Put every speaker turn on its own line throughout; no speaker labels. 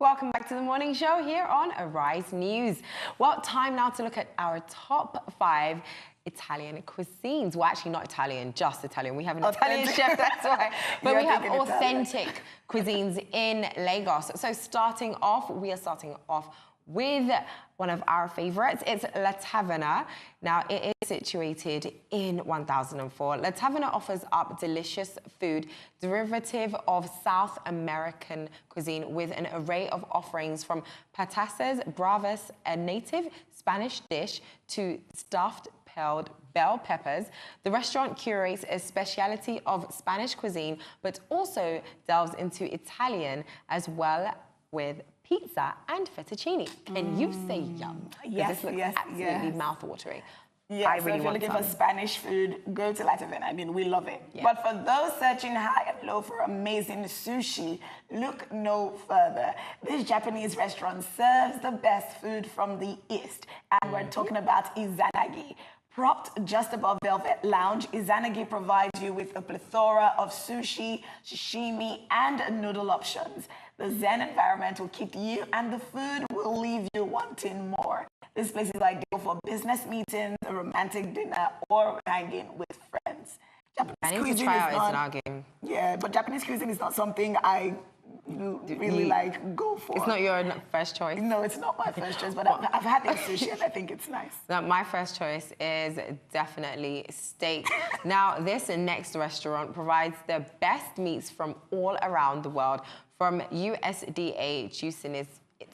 Welcome back to the morning show here on Arise News. Well, time now to look at our top 5 Italian cuisines. Well, actually not Italian, just Italian. We have an Italian chef, that's why. But we have authentic cuisines in Lagos. So we are starting off with one of our favorites. It's La Taverna. Now, it is situated in 1004. La Taverna offers up delicious food, derivative of South American cuisine, with an array of offerings from patatas bravas, a native Spanish dish, to stuffed bell peppers. The restaurant curates a speciality of Spanish cuisine, but also delves into Italian as well, with pizza and fettuccine. Can you say yum?
Yes,
this looks absolutely mouth-watering.
Yes,
I really
so if you're
want
looking for Spanish food, go to La Taverna. I mean, we love it. Yeah. But for those searching high and low for amazing sushi, look no further. This Japanese restaurant serves the best food from the East. And we're talking about Izanagi. Propped just above Velvet Lounge, Izanagi provides you with a plethora of sushi, sashimi, and noodle options. The zen environment will keep you, and the food will leave you wanting more. This place is ideal for business meetings, a romantic dinner, or hanging with friends.
I need to try out Izanagi.
Yeah, but Japanese cuisine is not something I really go for.
It's not your first choice?
No, it's not my first choice, but I've had their sushi and I think it's nice.
Now, my first choice is definitely steak. Now, this next restaurant provides the best meats from all around the world, from USDA juiciness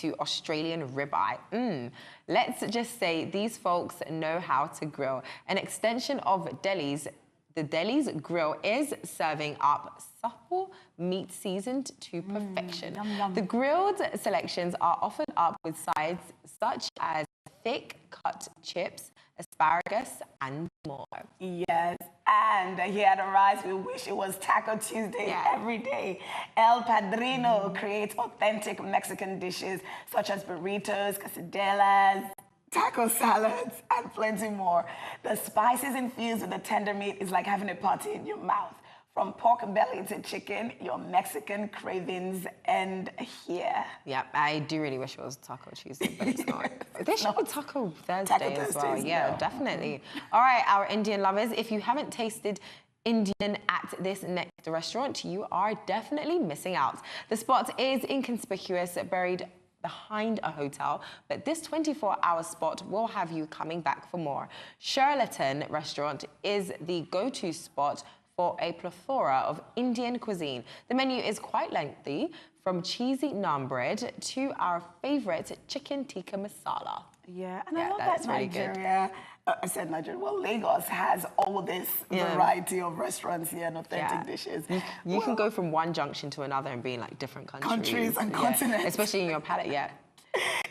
to Australian ribeye. Let's just say these folks know how to grill. An extension of Deli's, the Deli's grill is serving up supple meat seasoned to perfection.
Yum, yum.
The grilled selections are offered up with sides such as thick cut chips, asparagus, and more.
Yes, and here at Arise, we wish it was Taco Tuesday every day. El Padrino creates authentic Mexican dishes such as burritos, quesadillas, taco salads, and plenty more. The spices infused with the tender meat is like having a party in your mouth. From pork belly to chicken, your Mexican cravings end here.
Yeah, I do really wish it was Taco Tuesday, but it's not. There should be Taco Thursday as well. Yeah, definitely. All right, our Indian lovers, if you haven't tasted Indian at this next restaurant, you are definitely missing out. The spot is inconspicuous, buried behind a hotel, but this 24-hour spot will have you coming back for more. Shirleyton Restaurant is the go-to spot for a plethora of Indian cuisine. The menu is quite lengthy, from cheesy naan bread to our favorite chicken tikka masala.
Yeah, and I love that Nigeria. I said Nigeria. Well, Lagos has all this variety of restaurants here and authentic dishes.
You can go from one junction to another and be in like different countries
and continents.
Especially in your palate,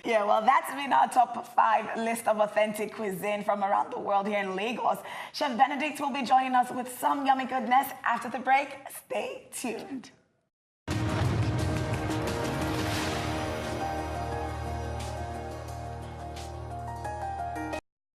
Yeah, well, that's been our top 5 list of authentic cuisine from around the world here in Lagos. Chef Benedict will be joining us with some yummy goodness after the break. Stay tuned.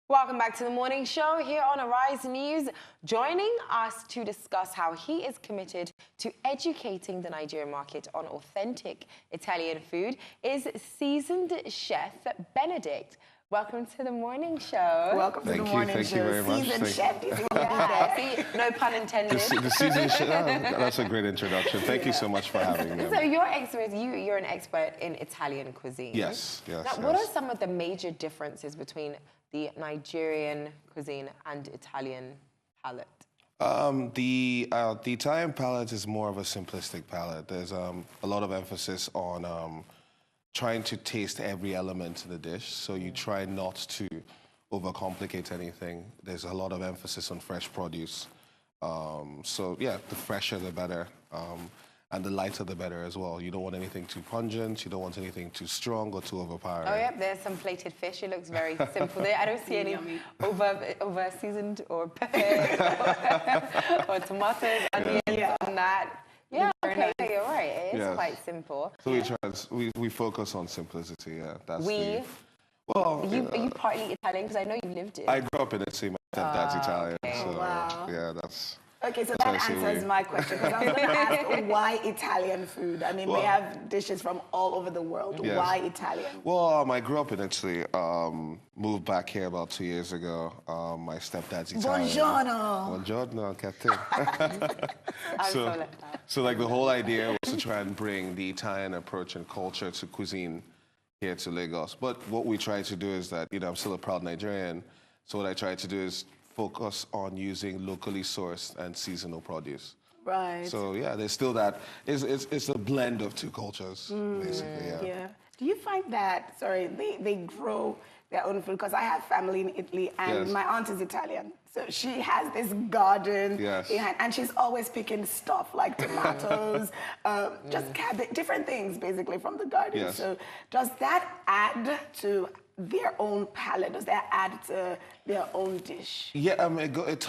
Welcome back to the morning show here on Arise News. Joining us to discuss how he is committed to educating the Nigerian market on authentic Italian food is seasoned chef Benedict. Welcome to the morning show.
Welcome to the morning show.
Thank you very much.
Seasoned chef.
See, no pun intended.
The seasoned chef. That's a great introduction. Thank you so much for having me.
So you're an expert in Italian cuisine.
Yes.
Now, what are some of the major differences between the Nigerian cuisine and Italian palate?
The Italian palate is more of a simplistic palate. There's a lot of emphasis on trying to taste every element in the dish, so you try not to overcomplicate anything. There's a lot of emphasis on fresh produce. So yeah, the fresher the better, and the lighter the better as well. You don't want anything too pungent, you don't want anything too strong or too overpowering.
Oh yeah, there's some plated fish. It looks very simple there. I don't see any over seasoned or peppers or tomatoes, onions on that. Yeah, okay, you're right. It is quite simple.
So we focus on simplicity. Yeah, that's
Well, are you partly Italian? Because I know you lived in.
I grew up in Italy. My stepdad's Italian.
Okay.
So, yeah, that's.
Okay, so
That's why I
that
say
answers
weird.
my question, because I was going to ask, why Italian food? I mean, we have dishes from all over the world.
Yes.
Why Italian?
Well, I grew up in Italy. Moved back here about 2 years ago. My stepdad's Italian.
Buongiorno.
Buongiorno, Catherine. So like the whole idea was to try and bring the Italian approach and culture to cuisine here to Lagos. But what we try to do is that, I'm still a proud Nigerian. So what I try to do is focus on using locally sourced and seasonal produce.
Right.
So yeah, there's still that. It's a blend of two cultures, basically.
Yeah. Do you find that, they grow their own food? Because I have family in Italy, and
Yes.
my aunt is Italian. So she has this garden
Yes.
behind, and she's always picking stuff like tomatoes, just cabbage, different things basically from the garden.
Yes.
So does that add to their own palate? Does that add to their own dish?
Yeah, it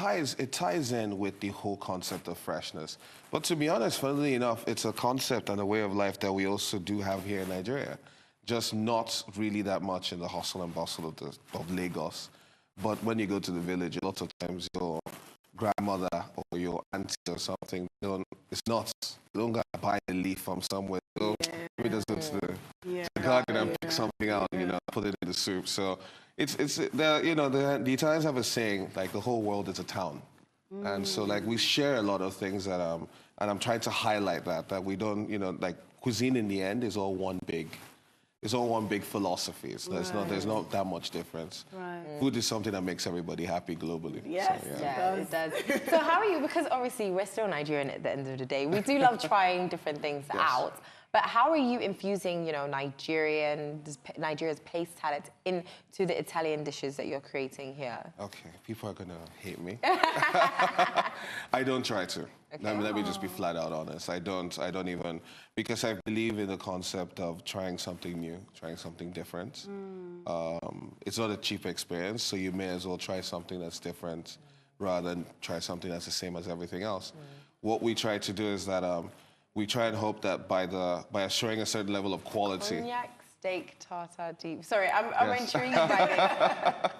ties in with the whole concept of freshness. But to be honest, funnily enough, it's a concept and a way of life that we also do have here in Nigeria. Just not really that much in the hustle and bustle of Lagos. But when you go to the village, a lot of times your grandmother or your auntie or something, they don't go buy a leaf from somewhere. So maybe just go to the garden and pick something out, put it in the soup. So the Italians have a saying, like, the whole world is a town. And so, like, we share a lot of things that, and I'm trying to highlight that we don't, like, cuisine in the end is all one big philosophy. So there's not that much difference.
Right.
Food is something that makes everybody happy globally.
Yes,
So,
Yeah, it does. So how are you, because obviously we're still Nigerian at the end of the day. We do love trying different things out. But how are you infusing, Nigeria's taste palette into the Italian dishes that you're creating here?
Okay, people are gonna hate me. I don't try to. Okay. Let me just be flat out honest. I don't even, because I believe in the concept of trying something new, trying something different. It's not a cheap experience, so you may as well try something that's different rather than try something that's the same as everything else. What we try to do is that we try and hope that by assuring a certain level of quality.
Cognac, steak, tartare, deep. Sorry, I'm intrigued by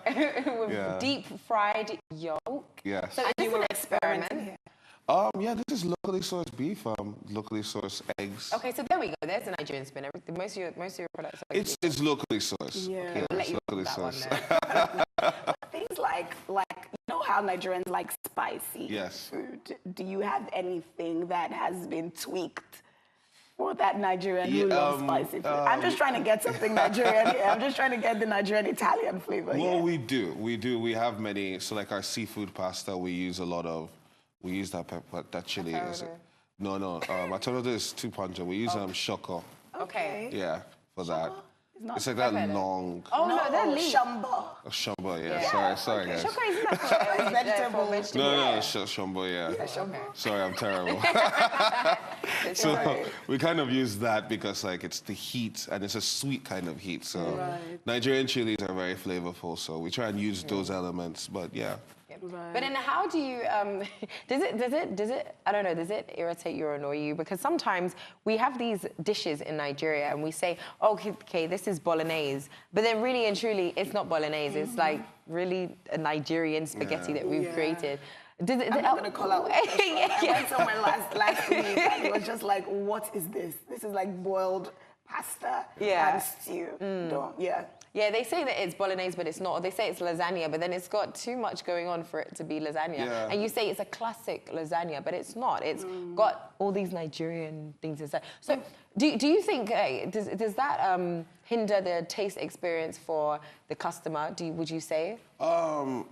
this. With deep fried yolk.
Yes.
So you will experiment.
Yeah, this is locally sourced beef, locally sourced eggs.
Okay, so there we go. There's the Nigerian spin. Most of your products are
It's locally sourced.
Yeah.
I'll let you
locally
that one
sourced.
there.
Things like how Nigerians like spicy
Yes.
food. Do you have anything that has been tweaked for that Nigerian who loves spicy food? I'm just trying to get something Nigerian here. I'm just trying to get the Nigerian-Italian flavor here.
Well, we do. We have many. So like our seafood pasta, we use that pepper, that chili. Is it? No. Atorodo is too pungent. We use shoko.
Okay.
Yeah, for that. It's like
I've
that
heard it.
long.
Oh, no, they're leaf.
Shumbo.
Shombo, yeah. Sorry, guys.
Shoko isn't that for
Vegetable.
No, Shombo, yeah.
Okay.
Sorry, I'm terrible. So we kind of use that because, like, it's the heat and it's a sweet kind of heat. So Nigerian chilies are very flavorful. So we try and use those elements. But yeah.
Right.
But then how do you, does it, I don't know, does it irritate you or annoy you? Because sometimes we have these dishes in Nigeria and we say, okay, this is bolognese. But then really and truly, it's not bolognese. It's like really a Nigerian spaghetti that we've created. I'm
not going to call out. I went somewhere last week and it was just like, what is this? This is like boiled pasta and stew. Yeah, they say that it's bolognese, but it's not. They say it's lasagna, but then it's got too much going on for it to be lasagna.
Yeah.
And you say it's a classic lasagna, but it's not. It's got all these Nigerian things inside. So do you think, does that hinder the taste experience for the customer, would you say?
Well,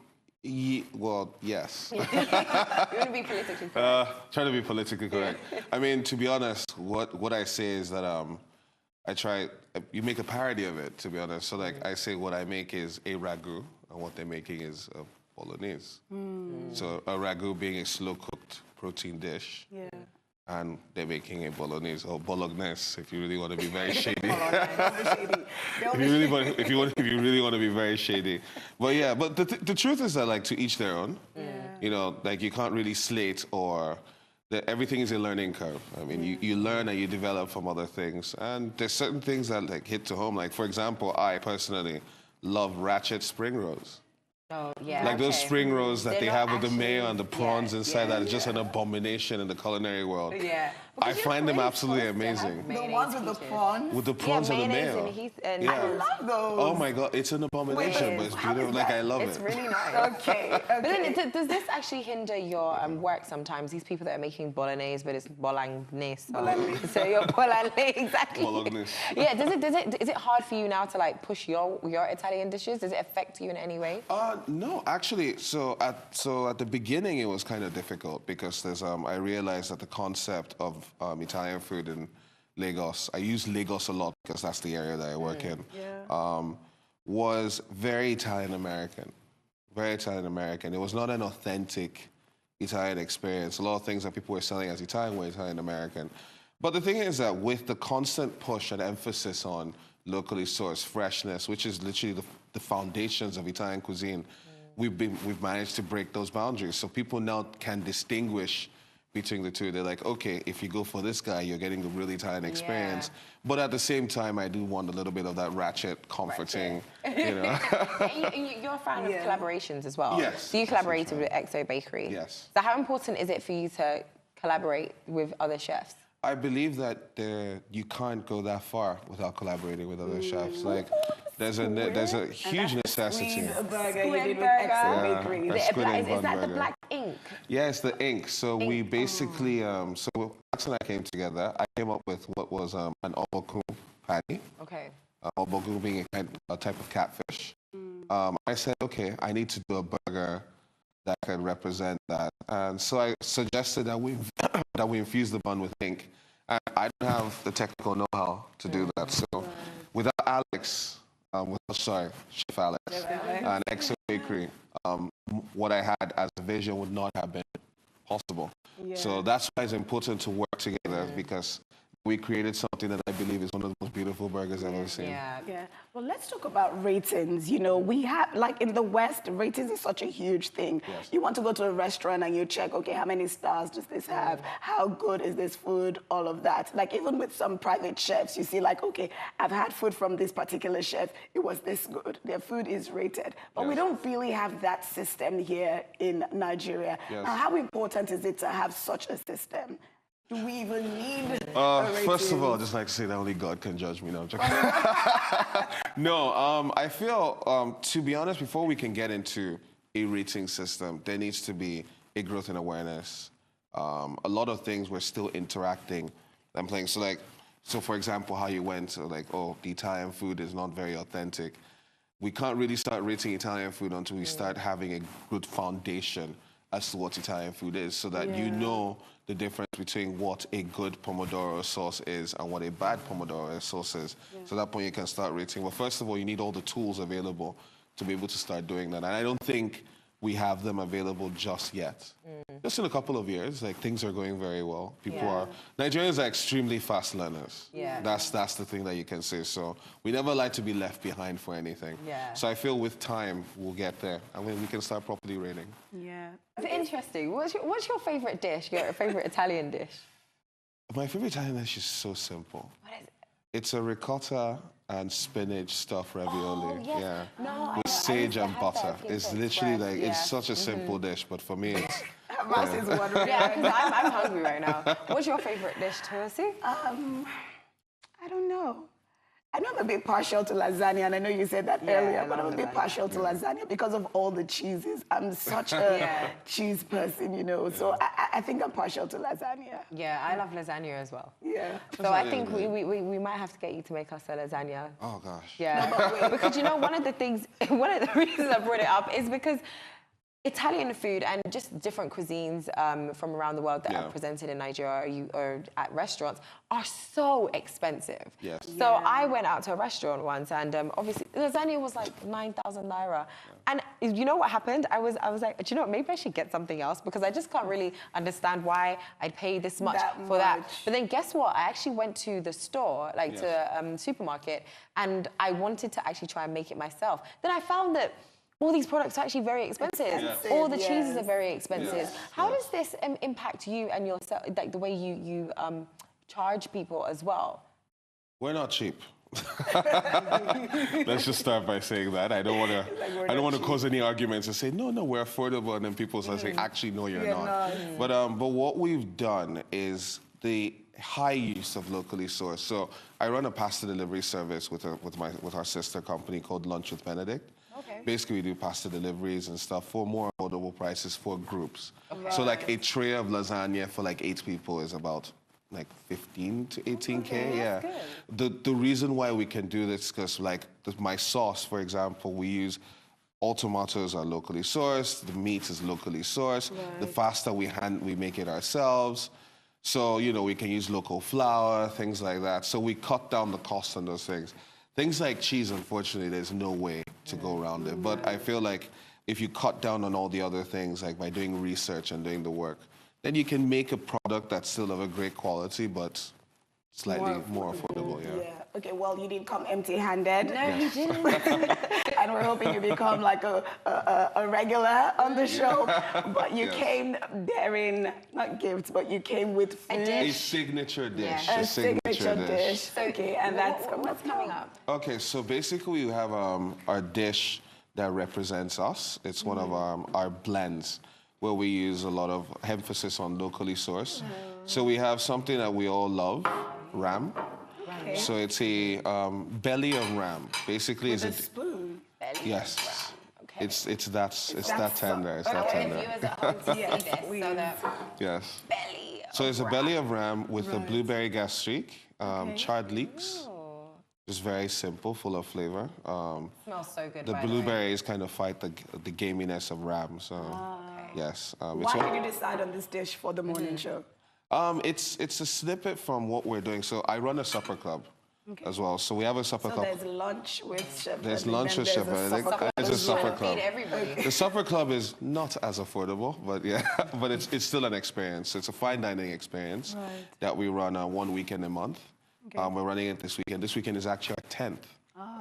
yes.
You want to be politically correct?
Trying to be politically correct. I mean, to be honest, what I say is that you make a parody of it, to be honest. So, like, I say what I make is a ragu, and what they're making is a bolognese. So, a ragu being a slow-cooked protein dish. Yeah. And they're making a bolognese, or bolognese, if you really want to be very shady. If you really want to be very shady. But yeah, but the truth is that, like, to each their own. Yeah. Like, you can't really slate or... Everything is a learning curve. I mean, you learn and you develop from other things. And there's certain things that, like, hit to home. Like, for example, I personally love ratchet spring rolls.
Oh, yeah.
Like those spring rolls that
They're
they
not
have with the
actually-
mayo and the prawns
yeah,
inside
yeah,
that is just an abomination in the culinary world.
Yeah.
I
Because
find them
you're
absolutely
supposed to have
amazing.
The
mayonnaise
ones with the
featured.
prawns.
With the prawns and the
mayonnaise
mayo.
and
I love those.
Oh my God, it's an abomination,
Wait,
but it's
how is
beautiful. Like,
that?
I love
It's
it.
really nice.
Okay, okay.
But then, does this actually hinder your work sometimes? These people that are making bolognese, but it's bolognese. So your bolognese, exactly.
Bolognese.
Yeah. Is it hard for you now to like push your Italian dishes? Does it affect you in any way?
No, actually, so at the beginning it was kind of difficult because there's I realized that the concept of Italian food in Lagos, I use Lagos a lot because that's the area that I work in, was very Italian American. Very Italian American. It was not an authentic Italian experience. A lot of things that people were selling as Italian were Italian American. But the thing is that with the constant push and emphasis on locally sourced freshness, which is literally the foundations of Italian cuisine, we've managed to break those boundaries. So people now can distinguish between the two. They're like, okay, if you go for this guy, you're getting the really Italian experience.
Yeah.
But at the same time, I do want a little bit of that ratchet, comforting, you know.
You're a fan of collaborations as well.
Yes.
So you collaborated with XO Bakery.
Yes.
So how important is it for you to collaborate with other chefs?
I believe that you can't go that far without collaborating with other chefs. Like, there's a huge necessity.
Squid burger you
Squid
did with
burger.
XO Bakery.
Yeah. Squid and
Is
bun
that the
burger.
black ink?
Yeah, it's the ink. So we basically, so Max and I came together. I came up with what was an oboku patty.
Okay.
Oboku being a type of catfish. I said, okay, I need to do a burger that can represent that. And so I suggested that we infuse the bun with ink. And I don't have the technical know-how to do that. So without Alex, Chef Alex, and XO Bakery, what I had as a vision would not have been possible. So that's why it's important to work together because we created something that I believe is one of the most beautiful burgers I've ever seen.
Yeah. Well, let's talk about ratings. You know, we have, like in the West, ratings is such a huge thing.
Yes.
You want to go to a restaurant and you check, okay, how many stars does this have? How good is this food? All of that. Like even with some private chefs, you see like, okay, I've had food from this particular chef. It was this good. Their food is rated. But we don't really have that system here in Nigeria.
Yes.
Now, how important is it to have such a system? Do we even need a rating?
First of all, I'd just like to say that only God can judge me. No, I'm joking. No, I feel, to be honest, before we can get into a rating system, there needs to be a growth in awareness. A lot of things we're still interacting and playing. So for example, how you went to like, oh, the Italian food is not very authentic. We can't really start rating Italian food until we start having a good foundation as to what Italian food is, so that you know the difference between what a good pomodoro sauce is and what a bad pomodoro sauce is. So at that point you can start rating. Well, first of all, you need all the tools available to be able to start doing that. And I don't think we have them available just yet. Just in a couple of years, like things are going very well. Nigerians are extremely fast learners. That's the thing that you can say. So we never like to be left behind for anything. So I feel with time we'll get there and we can start properly rating.
It's interesting. What's your favorite dish? Your favorite Italian dish?
My favorite Italian dish is so simple.
What is it?
It's a ricotta and spinach stuffed ravioli.
No,
with sage and butter. It's literally like, it's such a simple dish, but for me it's...
Mass is wondering.
Yeah, because I'm hungry right now. What's your favorite dish, Tosi?
I don't know. I know I'm a bit partial to lasagna, and I know you said that earlier, but I'm a bit partial to lasagna because of all the cheeses. I'm such a cheese person, you know, so I think I'm partial to lasagna.
Yeah, I love lasagna as well.
Yeah.
So I think we might have to get you to make us a lasagna.
Oh, gosh.
Yeah, because you know, one of the reasons I brought it up is because Italian food and just different cuisines from around the world that are presented in Nigeria or at restaurants are so expensive. So I went out to a restaurant once and obviously lasagna was like 9,000 naira. And you know what happened? I was like, do you know what, maybe I should get something else because I just can't really understand why I'd pay this much for that. But then guess what? I actually went to the store, like to a supermarket, and I wanted to actually try and make it myself. Then I found that all these products are actually very expensive. All the cheeses are very expensive. How does this impact you and yourself, like the way you charge people as well?
We're not cheap. Let's just start by saying that. I don't want to cause any arguments and say, no, we're affordable. And then people start saying, actually, no, you're not. But what we've done is the high use of locally sourced. So I run a pasta delivery service with our sister company called Lunch with Benedict.
Okay.
Basically, we do pasta deliveries and stuff for more affordable prices for groups. Okay. So like a tray of lasagna for like 8 people is about like 15 to 18K.
Okay,
yeah. The reason why we can do this is because like my sauce, for example, we use all tomatoes are locally sourced. The meat is locally sourced. Right. The pasta we make it ourselves. So, you know, we can use local flour, things like that. So we cut down the cost on those things. Things like cheese, unfortunately, there's no way to go around it. But I feel like if you cut down on all the other things, like by doing research and doing the work, then you can make a product that's still of a great quality, but slightly more affordable. Yeah.
Okay, well, you didn't come empty-handed.
No, you didn't.
And we're hoping you become like a regular on the show. But you came bearing, not gifts, but you came with food.
A signature dish.
Yeah. A signature dish. So, okay, and what's coming up?
Okay, so basically we have our dish that represents us. It's one of our blends, where we use a lot of emphasis on locally sourced. So we have something that we all love, ram. Okay. So it's a belly of ram. Basically,
with a spoon.
Belly yes.
Of ram. Okay.
It's that tender. It's that tender.
Viewers at home to see this, so that
yes.
Belly.
So it's a belly of ram with a blueberry gastrique, charred leeks. Just very simple, full of flavor.
Smells so good.
The blueberries kind of fight the gaminess of ram. So yes.
Why did you decide on this dish for the morning show?
It's a snippet from what we're doing. So I run a supper club as well. So we have a supper club.
So there's lunch with Chef.
There's lunch with Chef. It's a supper club.
Everybody.
The supper club is not as affordable, but yeah, but it's still an experience. It's a fine dining experience that we run 1 weekend a month. We're running it this weekend. This weekend is actually our 10th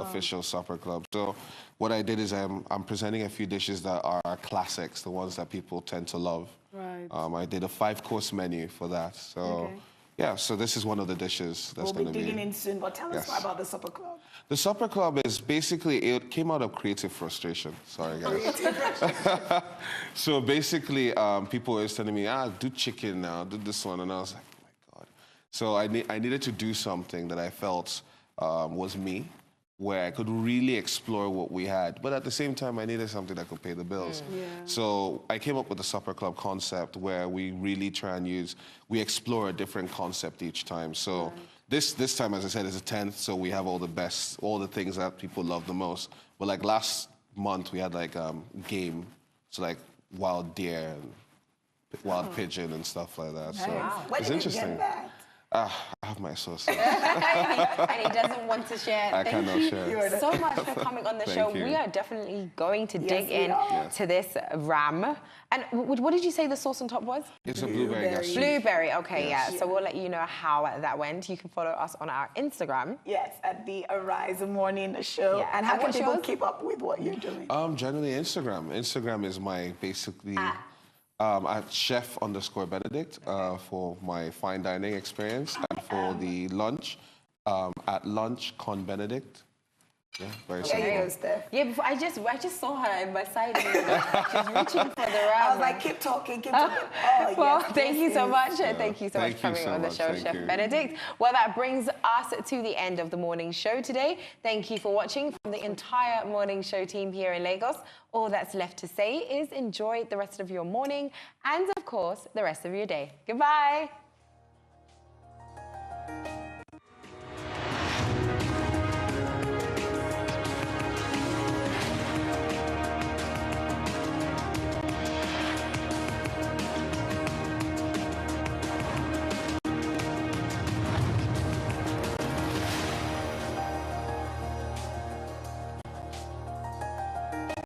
official supper club. So what I did is I'm presenting a few dishes that are classics, the ones that people tend to love. Right. I did a 5-course menu for that. So yeah, so this is one of the dishes that's going to be.
We'll be digging in soon, but tell us more about the supper club.
The supper club is basically, it came out of creative frustration. Sorry, guys. So basically, people were telling me, do chicken now, do this one. And I was like, oh my God. So I needed to do something that I felt was me, where I could really explore what we had. But at the same time, I needed something that could pay the bills. So I came up with the supper club concept, where we really try and we explore a different concept each time. So this time, as I said, is the 10th, so we have all the things that people love the most. But like last month, we had like game, so like wild deer and wild pigeon and stuff like that. So it's interesting. I have my source.
And he doesn't want to share.
Thank you
so much for coming on the show. We are definitely going to dig in to this ram. And what did you say the sauce on top was?
It's a blueberry gastrique.
Blueberry, okay, So we'll let you know how that went. You can follow us on our Instagram.
Yes, at the Arise Morning Show. Yeah. And how can people keep up with what you're doing?
Generally Instagram. Instagram is my basically... at chef_Benedict for my fine dining experience, and for the lunch, at lunch_Benedict. Yeah, very simple.
Yeah, before I just saw her in my side. She's reaching for the ram.
I was like, keep talking.
Well, thank you so much. Thank you so much for coming on the show, Chef Benedict. Well, that brings us to the end of the morning show today. Thank you for watching. From the entire morning show team here in Lagos, all that's left to say is enjoy the rest of your morning and, of course, the rest of your day. Goodbye.